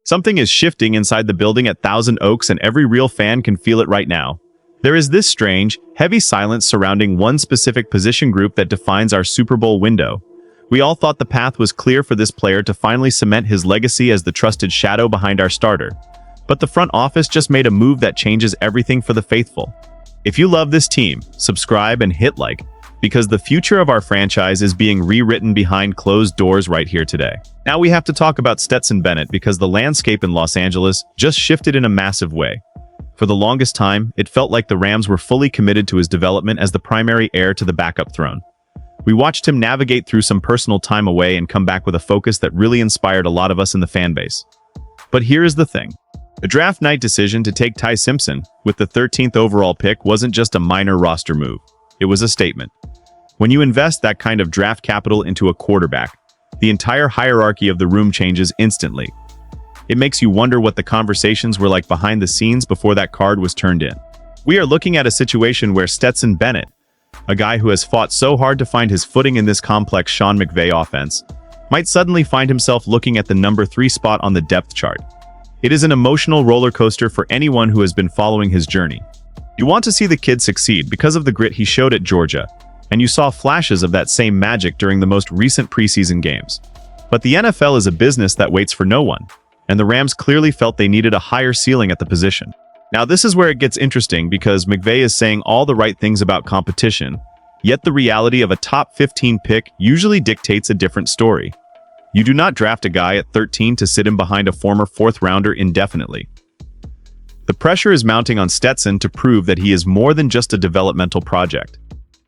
Something is shifting inside the building at Thousand Oaks, and every real fan can feel it right now. There is this strange, heavy silence surrounding one specific position group that defines our Super Bowl window. We all thought the path was clear for this player to finally cement his legacy as the trusted shadow behind our starter. But the front office just made a move that changes everything for the faithful. If you love this team, subscribe and hit like, because the future of our franchise is being rewritten behind closed doors right here today. Now we have to talk about Stetson Bennett, because the landscape in Los Angeles just shifted in a massive way. For the longest time, it felt like the Rams were fully committed to his development as the primary heir to the backup throne. We watched him navigate through some personal time away and come back with a focus that really inspired a lot of us in the fan base. But here is the thing. The draft night decision to take Ty Simpson with the 13th overall pick wasn't just a minor roster move. It was a statement. When you invest that kind of draft capital into a quarterback, the entire hierarchy of the room changes instantly. It makes you wonder what the conversations were like behind the scenes before that card was turned in. We are looking at a situation where Stetson Bennett, a guy who has fought so hard to find his footing in this complex Sean McVay offense, might suddenly find himself looking at the number 3 spot on the depth chart. It is an emotional roller coaster for anyone who has been following his journey. You want to see the kid succeed because of the grit he showed at Georgia, and you saw flashes of that same magic during the most recent preseason games. But the NFL is a business that waits for no one, and the Rams clearly felt they needed a higher ceiling at the position. Now this is where it gets interesting, because McVay is saying all the right things about competition, yet the reality of a top 15 pick usually dictates a different story. You do not draft a guy at 13 to sit him behind a former 4th rounder indefinitely. The pressure is mounting on Stetson to prove that he is more than just a developmental project.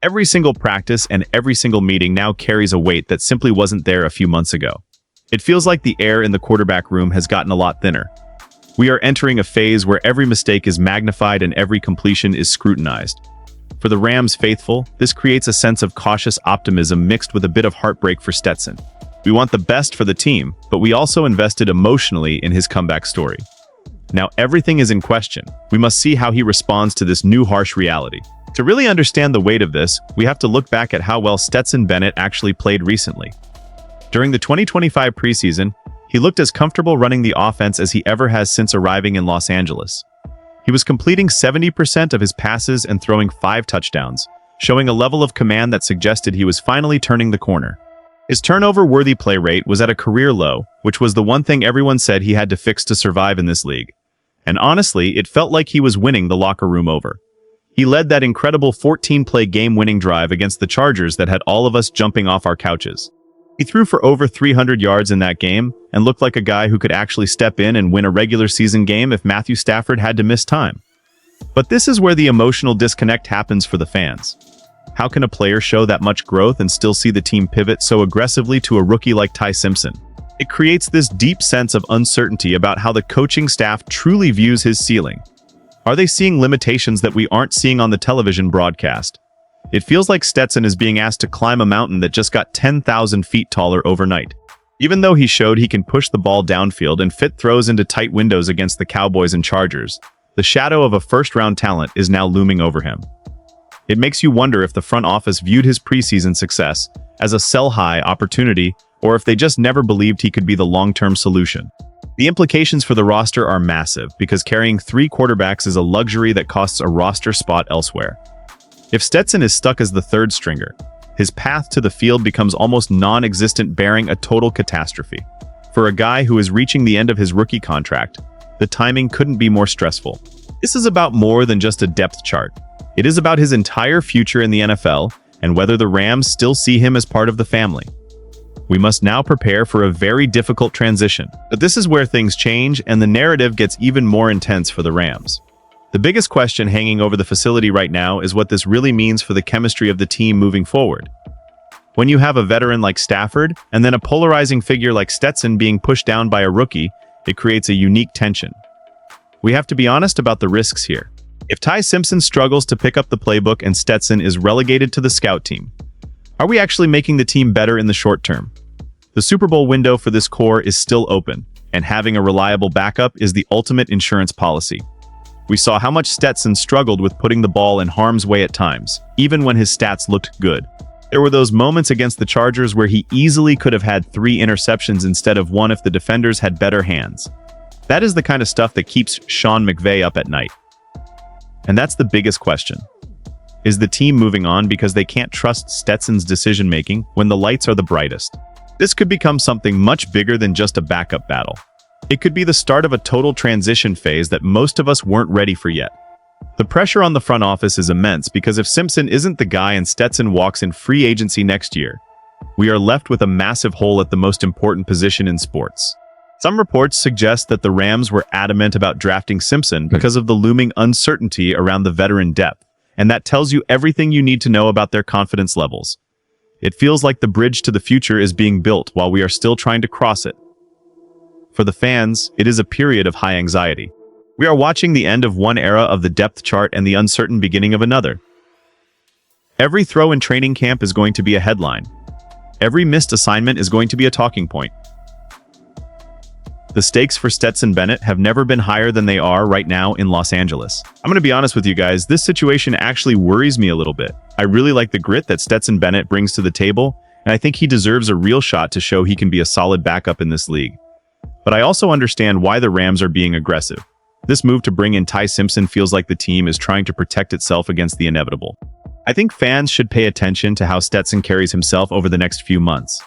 Every single practice and every single meeting now carries a weight that simply wasn't there a few months ago. It feels like the air in the quarterback room has gotten a lot thinner. We are entering a phase where every mistake is magnified and every completion is scrutinized. For the Rams faithful, this creates a sense of cautious optimism mixed with a bit of heartbreak for Stetson. We want the best for the team, but we also invested emotionally in his comeback story. Now everything is in question. We must see how he responds to this new harsh reality. To really understand the weight of this, we have to look back at how well Stetson Bennett actually played recently. During the 2025 preseason, he looked as comfortable running the offense as he ever has since arriving in Los Angeles. He was completing 70% of his passes and throwing 5 touchdowns, showing a level of command that suggested he was finally turning the corner. His turnover-worthy play rate was at a career low, which was the one thing everyone said he had to fix to survive in this league. And honestly, it felt like he was winning the locker room over. He led that incredible 14-play game-winning drive against the Chargers that had all of us jumping off our couches. He threw for over 300 yards in that game and looked like a guy who could actually step in and win a regular season game if Matthew Stafford had to miss time. But this is where the emotional disconnect happens for the fans. How can a player show that much growth and still see the team pivot so aggressively to a rookie like Ty Simpson? It creates this deep sense of uncertainty about how the coaching staff truly views his ceiling. Are they seeing limitations that we aren't seeing on the television broadcast? It feels like Stetson is being asked to climb a mountain that just got 10,000 feet taller overnight. Even though he showed he can push the ball downfield and fit throws into tight windows against the Cowboys and Chargers, the shadow of a first-round talent is now looming over him. It makes you wonder if the front office viewed his preseason success as a sell-high opportunity, or if they just never believed he could be the long-term solution. The implications for the roster are massive, because carrying 3 quarterbacks is a luxury that costs a roster spot elsewhere. If Stetson is stuck as the 3rd stringer, his path to the field becomes almost non-existent, bearing a total catastrophe. For a guy who is reaching the end of his rookie contract, the timing couldn't be more stressful. This is about more than just a depth chart. It is about his entire future in the NFL and whether the Rams still see him as part of the family. We must now prepare for a very difficult transition. But this is where things change and the narrative gets even more intense for the Rams. The biggest question hanging over the facility right now is what this really means for the chemistry of the team moving forward. When you have a veteran like Stafford and then a polarizing figure like Stetson being pushed down by a rookie, it creates a unique tension. We have to be honest about the risks here. If Ty Simpson struggles to pick up the playbook and Stetson is relegated to the scout team, are we actually making the team better in the short term? The Super Bowl window for this core is still open, and having a reliable backup is the ultimate insurance policy. We saw how much Stetson struggled with putting the ball in harm's way at times, even when his stats looked good. There were those moments against the Chargers where he easily could have had 3 interceptions instead of 1 if the defenders had better hands. That is the kind of stuff that keeps Sean McVay up at night. And that's the biggest question. Is the team moving on because they can't trust Stetson's decision-making when the lights are the brightest? This could become something much bigger than just a backup battle. It could be the start of a total transition phase that most of us weren't ready for yet. The pressure on the front office is immense because if Simpson isn't the guy and Stetson walks in free agency next year, we are left with a massive hole at the most important position in sports. Some reports suggest that the Rams were adamant about drafting Simpson because of the looming uncertainty around the veteran depth, and that tells you everything you need to know about their confidence levels. It feels like the bridge to the future is being built while we are still trying to cross it. For the fans, it is a period of high anxiety. We are watching the end of one era of the depth chart and the uncertain beginning of another. Every throw in training camp is going to be a headline. Every missed assignment is going to be a talking point. The stakes for Stetson Bennett have never been higher than they are right now in Los Angeles. I'm going to be honest with you guys, this situation actually worries me a little bit. I really like the grit that Stetson Bennett brings to the table, and I think he deserves a real shot to show he can be a solid backup in this league. But I also understand why the Rams are being aggressive. This move to bring in Ty Simpson feels like the team is trying to protect itself against the inevitable. I think fans should pay attention to how Stetson carries himself over the next few months.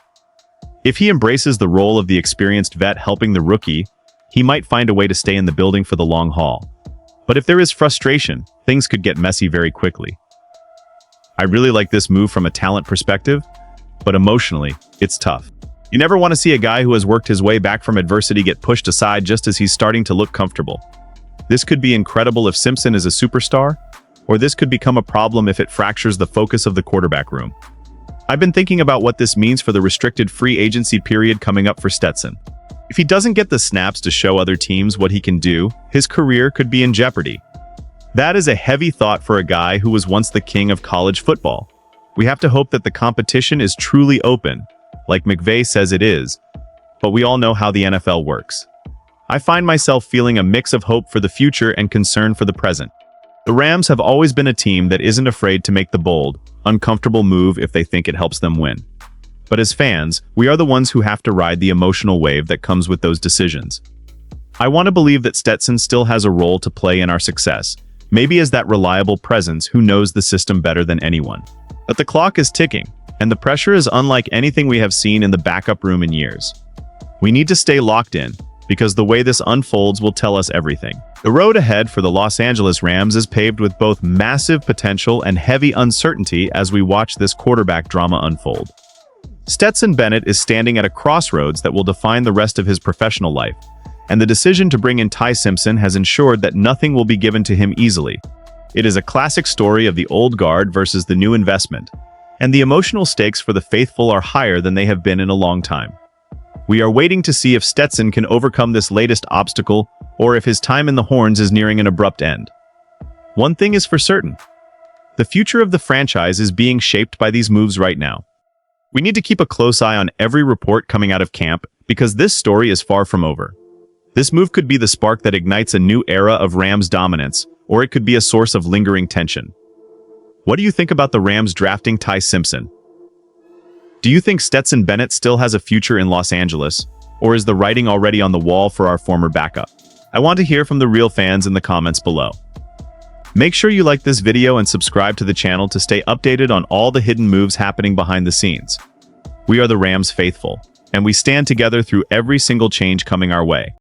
If he embraces the role of the experienced vet helping the rookie, he might find a way to stay in the building for the long haul. But if there is frustration, things could get messy very quickly. I really like this move from a talent perspective, but emotionally, it's tough. You never want to see a guy who has worked his way back from adversity get pushed aside just as he's starting to look comfortable. This could be incredible if Simpson is a superstar, or this could become a problem if it fractures the focus of the quarterback room. I've been thinking about what this means for the restricted free agency period coming up for Stetson. If he doesn't get the snaps to show other teams what he can do, his career could be in jeopardy. That is a heavy thought for a guy who was once the king of college football. We have to hope that the competition is truly open, like McVay says it is, but we all know how the NFL works. I find myself feeling a mix of hope for the future and concern for the present. The Rams have always been a team that isn't afraid to make the bold, uncomfortable move if they think it helps them win. But as fans, we are the ones who have to ride the emotional wave that comes with those decisions. I want to believe that Stetson still has a role to play in our success, maybe as that reliable presence who knows the system better than anyone. But the clock is ticking, and the pressure is unlike anything we have seen in the backup room in years. We need to stay locked in, because the way this unfolds will tell us everything. The road ahead for the Los Angeles Rams is paved with both massive potential and heavy uncertainty as we watch this quarterback drama unfold. Stetson Bennett is standing at a crossroads that will define the rest of his professional life, and the decision to bring in Ty Simpson has ensured that nothing will be given to him easily. It is a classic story of the old guard versus the new investment, and the emotional stakes for the faithful are higher than they have been in a long time. We are waiting to see if Stetson can overcome this latest obstacle or if his time in the horns is nearing an abrupt end. One thing is for certain. The future of the franchise is being shaped by these moves right now. We need to keep a close eye on every report coming out of camp because this story is far from over. This move could be the spark that ignites a new era of Rams dominance, or it could be a source of lingering tension. What do you think about the Rams drafting Ty Simpson? Do you think Stetson Bennett still has a future in Los Angeles, or is the writing already on the wall for our former backup? I want to hear from the real fans in the comments below. Make sure you like this video and subscribe to the channel to stay updated on all the hidden moves happening behind the scenes. We are the Rams faithful, and we stand together through every single change coming our way.